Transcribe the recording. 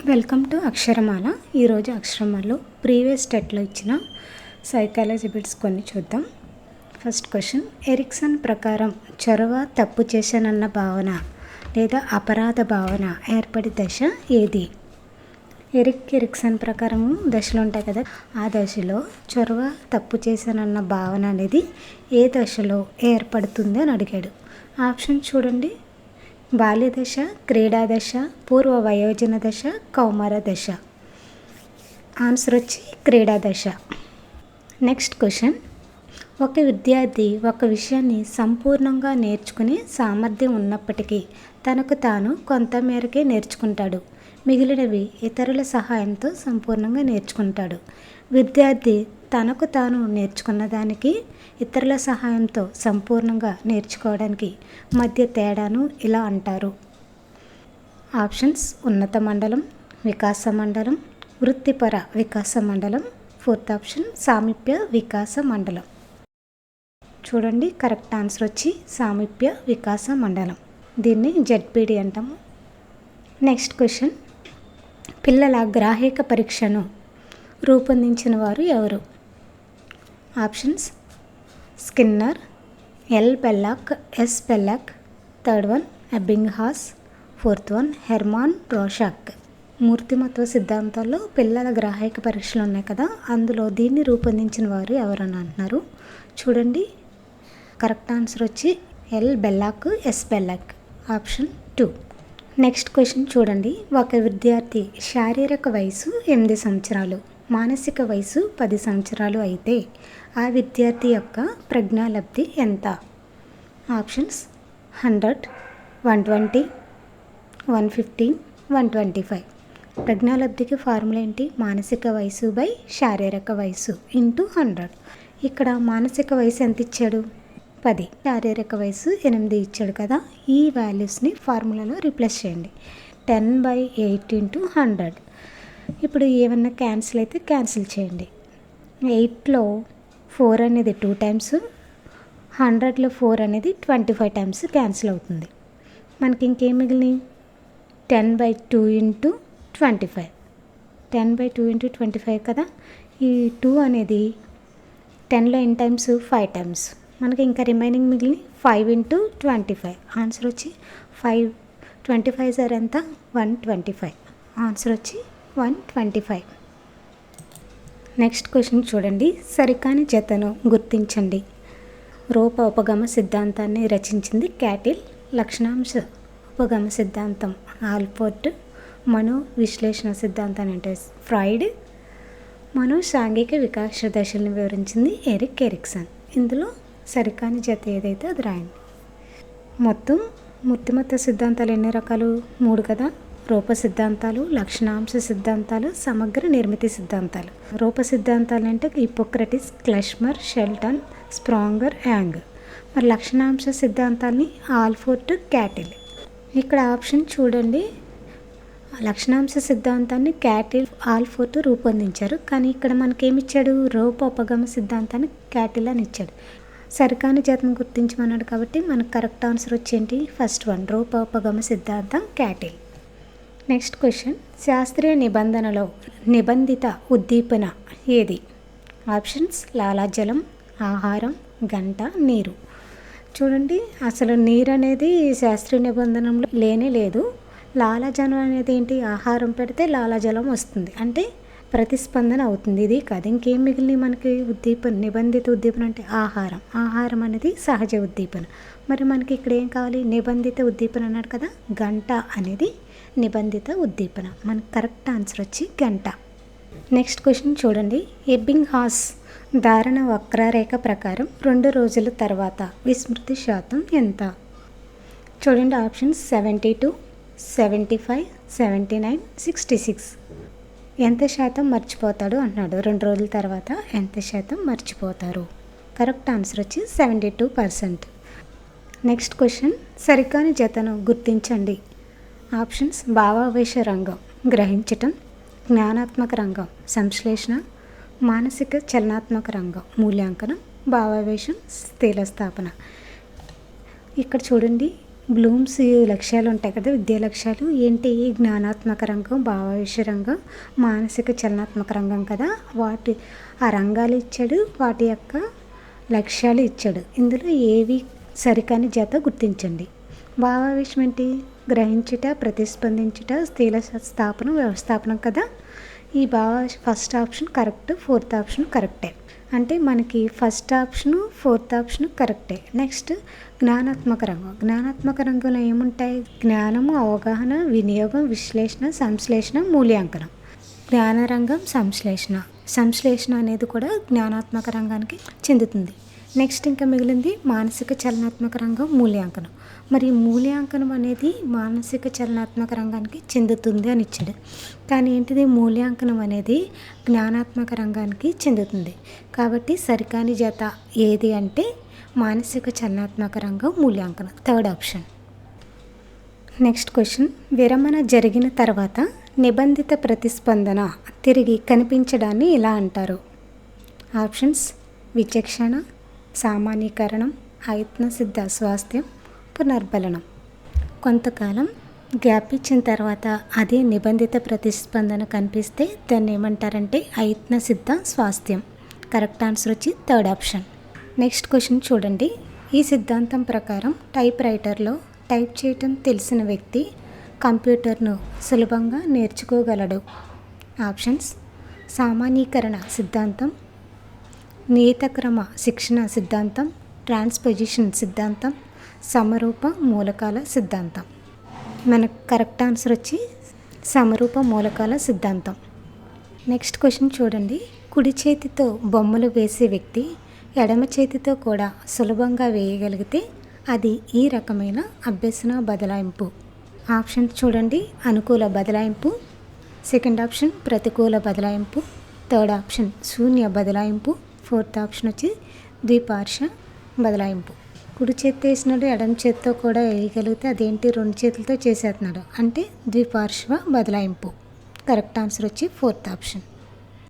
Welcome to అక్షరమాల. ఈరోజు అక్షరమాలలో previous టెట్లో ఇచ్చిన సైకాలజీ బిట్స్ కొన్ని చూద్దాం. ఫస్ట్ క్వశ్చన్, ఎరిక్సన్ ప్రకారం చొరవ తప్పు చేశానన్న భావన లేదా అపరాధ భావన ఏర్పడి దశ ఏది? ఎరిక్సన్ ప్రకారం దశలు ఉంటాయి కదా, ఆ దశలో చొరవ తప్పు చేశానన్న భావన అనేది ఏ దశలో ఏర్పడుతుంది అని అడిగాడు. ఆప్షన్ చూడండి: బాల్య దశ, క్రీడా దశ, పూర్వ వయోజన దశ, కౌమార దశ. ఆన్సర్ వచ్చి క్రీడా దశ. నెక్స్ట్ క్వశ్చన్, ఒక విద్యార్థి ఒక విషయాన్ని సంపూర్ణంగా నేర్చుకునే సామర్థ్యం ఉన్నప్పటికీ తనకు తాను కొంత మేరకే నేర్చుకుంటాడు, మిగిలినవి ఇతరుల సహాయంతో సంపూర్ణంగా నేర్చుకుంటాడు. విద్యార్థి తనకు తాను నేర్చుకున్న దానికి ఇతరుల సహాయంతో సంపూర్ణంగా నేర్చుకోవడానికి మధ్య తేడాను ఇలా అంటారు. ఆప్షన్స్: ఉన్నత మండలం, వికాస మండలం, వృత్తిపర వికాస మండలం. ఫోర్త్ ఆప్షన్ సామీప్య వికాస మండలం. చూడండి, కరెక్ట్ ఆన్సర్ వచ్చి సామీప్య వికాస మండలం. దీన్ని జెడ్పీడి అంటాము. నెక్స్ట్ క్వశ్చన్, పిల్లల గ్రాహిక పరీక్షను రూపొందించిన వారు ఎవరు? Options: Skinner, L Bellak, yes Bellak. Third one Ebbinghaus. Fourth one Hermann Rorschach. మూర్తిమత్వ సిద్ధాంతాల్లో పిల్లల గ్రాహిక పరీక్షలు ఉన్నాయి కదా, అందులో దీన్ని రూపొందించిన వారు ఎవరని అంటున్నారు. చూడండి, కరెక్ట్ ఆన్సర్ వచ్చి ఎల్ బెల్లాక్, ఎస్ బెల్లాక్. ఆప్షన్ 2. నెక్స్ట్ క్వశ్చన్ చూడండి, ఒక విద్యార్థి శారీరక వయసు 8 సంవత్సరాలు, మానసిక వయసు 10 సంవత్సరాలు అయితే ఆ విద్యార్థి యొక్క ప్రజ్ఞాలబ్ధి ఎంత? ఆప్షన్స్: 100, 120, 115, 125. ప్రజ్ఞాలబ్ధికి ఫార్ములా ఏంటి? మానసిక వయసు బై శారీరక వయసు ఇంటూ 100. ఇక్కడ మానసిక వయసు ఎంత ఇచ్చాడు? 10. శారీరక వయసు 8 ఇచ్చాడు కదా, ఈ వాల్యూస్ని ఫార్ములాలో రీప్లేస్ చేయండి. 10/8 ఇంటూ 100. ఇప్పుడు ఏమన్నా క్యాన్సిల్ అయితే క్యాన్సిల్ చేయండి. 8లో 4 అనేది 2 టైమ్స్, 100లో 4 అనేది 25 టైమ్స్ క్యాన్సిల్ అవుతుంది. మనకి ఇంకేం మిగిలినాయి? 10/2 ఇంటూ 25. 10/2 ఇంటూ 25 కదా, ఈ 2 అనేది 10లో ఎన్ని టైమ్స్? 5 టైమ్స్. మనకి ఇంకా రిమైనింగ్ మిగిలిన 5 ఇంటూ 25. ఆన్సర్ వచ్చి 5. 25 సార్ ఎంత? 125. ఆన్సర్ వచ్చి 125. నెక్స్ట్ క్వశ్చన్ చూడండి, సరికాని జతను గుర్తించండి. రూప ఉపగమ సిద్ధాంతాన్ని రచించింది క్యాటిల్. లక్షణాంశ ఉపగమ సిద్ధాంతం ఆల్పోర్ట్. మనో విశ్లేషణ సిద్ధాంతాన్ని అంటే ఫ్రాయిడ్. మనో సాంఘిక వికాస దశలను వివరించింది ఎరిక్సన్. ఇందులో సరికాని జత ఏదైతే అది రాయండి. మొత్తం మూర్తిమత్వ సిద్ధాంతాలు ఎన్ని రకాలు? 3 కదా. రూప సిద్ధాంతాలు, లక్షణాంశ సిద్ధాంతాలు, సమగ్ర నిర్మితి సిద్ధాంతాలు. రూప సిద్ధాంతాలు అంటే హిప్పోక్రటిస్, క్లెష్మర్, షెల్టన్, స్ప్రాంగర్, యాంగ్. మరి లక్షణాంశ సిద్ధాంతాన్ని ఆల్పోర్ట్, క్యాటిల్. ఇక్కడ ఆప్షన్ చూడండి, లక్షణాంశ సిద్ధాంతాన్ని క్యాటిల్, ఆల్పోర్ట్ రూపొందించారు, కానీ ఇక్కడ మనకేమి ఇచ్చాడు? రూప ఉపగమ సిద్ధాంతాన్ని క్యాటిల్ అని ఇచ్చాడు. సరికాని జతను గుర్తించమన్నాడు కాబట్టి మనకు కరెక్ట్ ఆన్సర్ వచ్చేంటి? ఫస్ట్ వన్, రూప ఉపగమ సిద్ధాంతం క్యాటిల్. నెక్స్ట్ క్వశ్చన్, శాస్త్రీయ నిబంధనలో నిబంధిత ఉద్దీపన ఏది? ఆప్షన్స్: లాలాజలం, ఆహారం, గంట, నీరు. చూడండి, అసలు నీరు అనేది శాస్త్రీయ నిబంధనలో లేనే లేదు. లాలాజలం అనేది ఏంటి? ఆహారం పెడితే లాలాజలం వస్తుంది, అంటే ప్రతిస్పందన అవుతుంది. ఇది కాదు. ఇంకేం మిగిలిన మనకి ఉద్దీపన, నిబంధిత ఉద్దీపన అంటే ఆహారం. ఆహారం అనేది సహజ ఉద్దీపన. మరి మనకి ఇక్కడ ఏం కావాలి? నిబంధిత ఉద్దీపన అన్నాడు కదా, గంట అనేది నిబంధిత ఉద్దీపన. మనకు కరెక్ట్ ఆన్సర్ వచ్చి గంట. నెక్స్ట్ క్వశ్చన్ చూడండి, ఎబ్బింగ్హాస్ ధారణ వక్రరేఖ ప్రకారం 2 రోజుల తర్వాత విస్మృతి శాతం ఎంత? చూడండి, ఆప్షన్స్: 72, 75, 79, 66. ఎంత శాతం మర్చిపోతాడు అన్నాడు. 2 రోజుల తర్వాత ఎంత శాతం మర్చిపోతారు? కరెక్ట్ ఆన్సర్ వచ్చి 72%. నెక్స్ట్ క్వశ్చన్, సరికాని జతను గుర్తించండి. ఆప్షన్స్: భావావేశ రంగం గ్రహించటం, జ్ఞానాత్మక రంగం సంశ్లేషణ, మానసిక చలనాత్మక రంగం మూల్యాంకనం, భావావేశం స్థిరస్థాపన. ఇక్కడ చూడండి, బ్లూమ్స్ లక్ష్యాలు ఉంటాయి కదా, విద్యా లక్ష్యాలు ఏంటి? జ్ఞానాత్మక రంగం, భావావేశ రంగం, మానసిక చలనాత్మక రంగం కదా. ఆ రంగాలు ఇచ్చాడు, వాటి యొక్క లక్ష్యాలు ఇచ్చాడు. ఇందులో ఏవి సరికాని జత గుర్తించండి. భావావేశం ఏంటి? గ్రహించుట, ప్రతిస్పందించుట, స్థిర స్థాపనం, వ్యవస్థాపనం కదా. ఈ first option correct, fourth option కరెక్టే. అంటే మనకి ఫస్ట్ ఆప్షను, ఫోర్త్ ఆప్షన్ కరెక్టే. నెక్స్ట్ జ్ఞానాత్మక రంగం. జ్ఞానాత్మక రంగంలో ఏముంటాయి? జ్ఞానము, అవగాహన, వినియోగం, విశ్లేషణ, సంశ్లేషణ, మూల్యాంకనం. జ్ఞానరంగం, సంశ్లేషణ అనేది కూడా జ్ఞానాత్మక రంగానికి చెందుతుంది. నెక్స్ట్ ఇంకా మిగిలింది మానసిక చలనాత్మక రంగం, మూల్యాంకనం. మరి మూల్యాంకనం అనేది మానసిక చలనాత్మక రంగానికి చెందుతుంది అని ఇచ్చాడు. కానీ ఏంటిది? మూల్యాంకనం అనేది జ్ఞానాత్మక రంగానికి చెందుతుంది. కాబట్టి సరికాని జత ఏది అంటే మానసిక చలనాత్మక రంగం, మూల్యాంకనం, థర్డ్ ఆప్షన్. నెక్స్ట్ క్వశ్చన్, విరమణ జరిగిన తర్వాత నిబంధిత ప్రతిస్పందన తిరిగి కనిపించడాన్ని ఎలా అంటారు? ఆప్షన్స్: విచక్షణ, సామాన్యీకరణం, ఆయత్న సిద్ధ స్వాస్థ్యం, పునర్బలనం. కొంతకాలం గ్యాప్ ఇచ్చిన తర్వాత అదే నిబంధిత ప్రతిస్పందన కనిపిస్తే దాన్ని ఏమంటారంటే ఆయత్న సిద్ధ స్వాస్థ్యం. కరెక్ట్ ఆన్సర్ వచ్చి థర్డ్ ఆప్షన్. నెక్స్ట్ క్వశ్చన్ చూడండి. ఈ సిద్ధాంతం ప్రకారం టైప్ రైటర్లో టైప్ చేయటం తెలిసిన వ్యక్తి కంప్యూటర్ను సులభంగా నేర్చుకోగలడు. ఆప్షన్స్: సామాన్యీకరణ సిద్ధాంతం, నియతక్రమ శిక్షణ సిద్ధాంతం, ట్రాన్స్పోజిషన్ సిద్ధాంతం, సమరూప మూలకాల సిద్ధాంతం. మనకు కరెక్ట్ ఆన్సర్ వచ్చి సమరూప మూలకాల సిద్ధాంతం. నెక్స్ట్ క్వశ్చన్ చూడండి. కుడి చేతితో బొమ్మలు వేసే వ్యక్తి ఎడమ చేతితో కూడా సులభంగా వేయగలిగితే అది ఈ రకమైన అభ్యసన బదలాయింపు. ఆప్షన్ చూడండి. అనుకూల బదలాయింపు, సెకండ్ ఆప్షన్ ప్రతికూల బదలాయింపు, థర్డ్ ఆప్షన్ శూన్య బదలాయింపు, ఫోర్త్ ఆప్షన్ వచ్చి ద్విపార్శ్వ బదలాయింపు. కుడి చేతి వేసినాడు, ఎడమ చేతితో కూడా వేయగలిగితే అదేంటి? రెండు చేతులతో చేసేస్తున్నాడు అంటే ద్విపార్శ్వ బదలాయింపు. కరెక్ట్ ఆన్సర్ వచ్చి ఫోర్త్ ఆప్షన్.